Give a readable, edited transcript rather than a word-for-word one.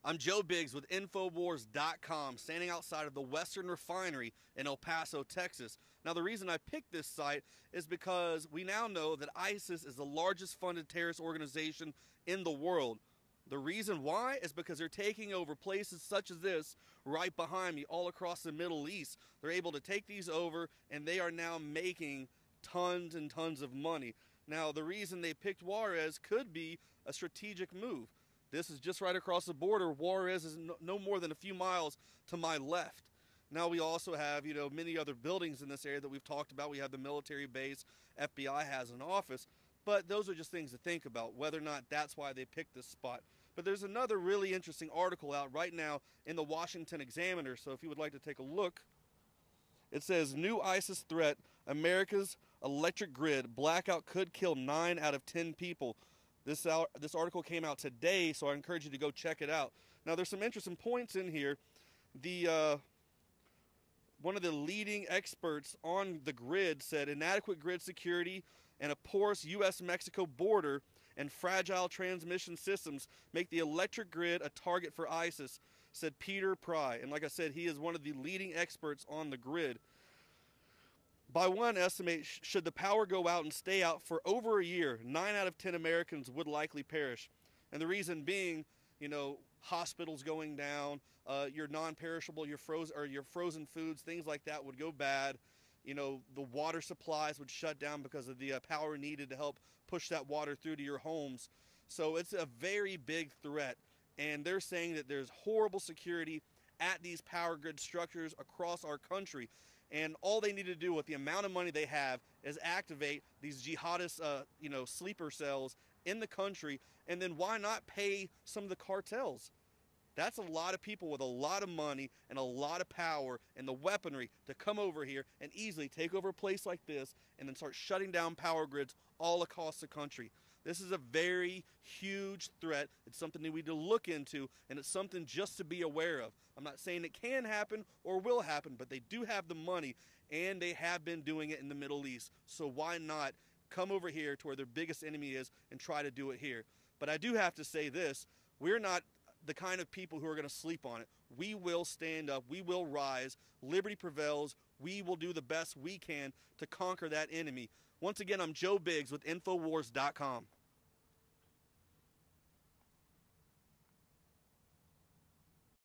I'm Joe Biggs with Infowars.com, standing outside of the Western Refinery in El Paso, Texas. Now, the reason I picked this site is because we now know that ISIS is the largest funded terrorist organization in the world. The reason why is because they're taking over places such as this right behind me all across the Middle East. They're able to take these over, and they are now making tons and tons of money. Now, the reason they picked Juarez could be a strategic move. This is just right across the border. Juarez is no more than a few miles to my left. Now we also have, many other buildings in this area that we've talked about. We have the military base, FBI has an office, but those are just things to think about, whether or not that's why they picked this spot. But there's another really interesting article out right now in the Washington Examiner, so if you would like to take a look, it says, new ISIS threat, America's electric grid, blackout could kill 9 out of 10 people. This article came out today, so I encourage you to go check it out. Now, there's some interesting points in here. One of the leading experts on the grid said inadequate grid security and a porous U.S.-Mexico border and fragile transmission systems make the electric grid a target for ISIS, said Peter Pry. And like I said, he is one of the leading experts on the grid. By one estimate, should the power go out and stay out for over a year, 9 out of 10 Americans would likely perish. And the reason being, hospitals going down, your non-perishable, your frozen foods, things like that would go bad. The water supplies would shut down because of the power needed to help push that water through to your homes. So it's a very big threat. And they're saying that there's horrible security at these power grid structures across our country. And all they need to do with the amount of money they have is activate these jihadist, sleeper cells in the country. And then why not pay some of the cartels? That's a lot of people with a lot of money and a lot of power and the weaponry to come over here and easily take over a place like this and then start shutting down power grids all across the country. This is a very huge threat. It's something that we need to look into, and it's something just to be aware of. I'm not saying it can happen or will happen, but they do have the money, and they have been doing it in the Middle East. So why not come over here to where their biggest enemy is and try to do it here? But I do have to say this. We're not the kind of people who are going to sleep on it. We will stand up. We will rise. Liberty prevails. We will do the best we can to conquer that enemy. Once again, I'm Joe Biggs with Infowars.com.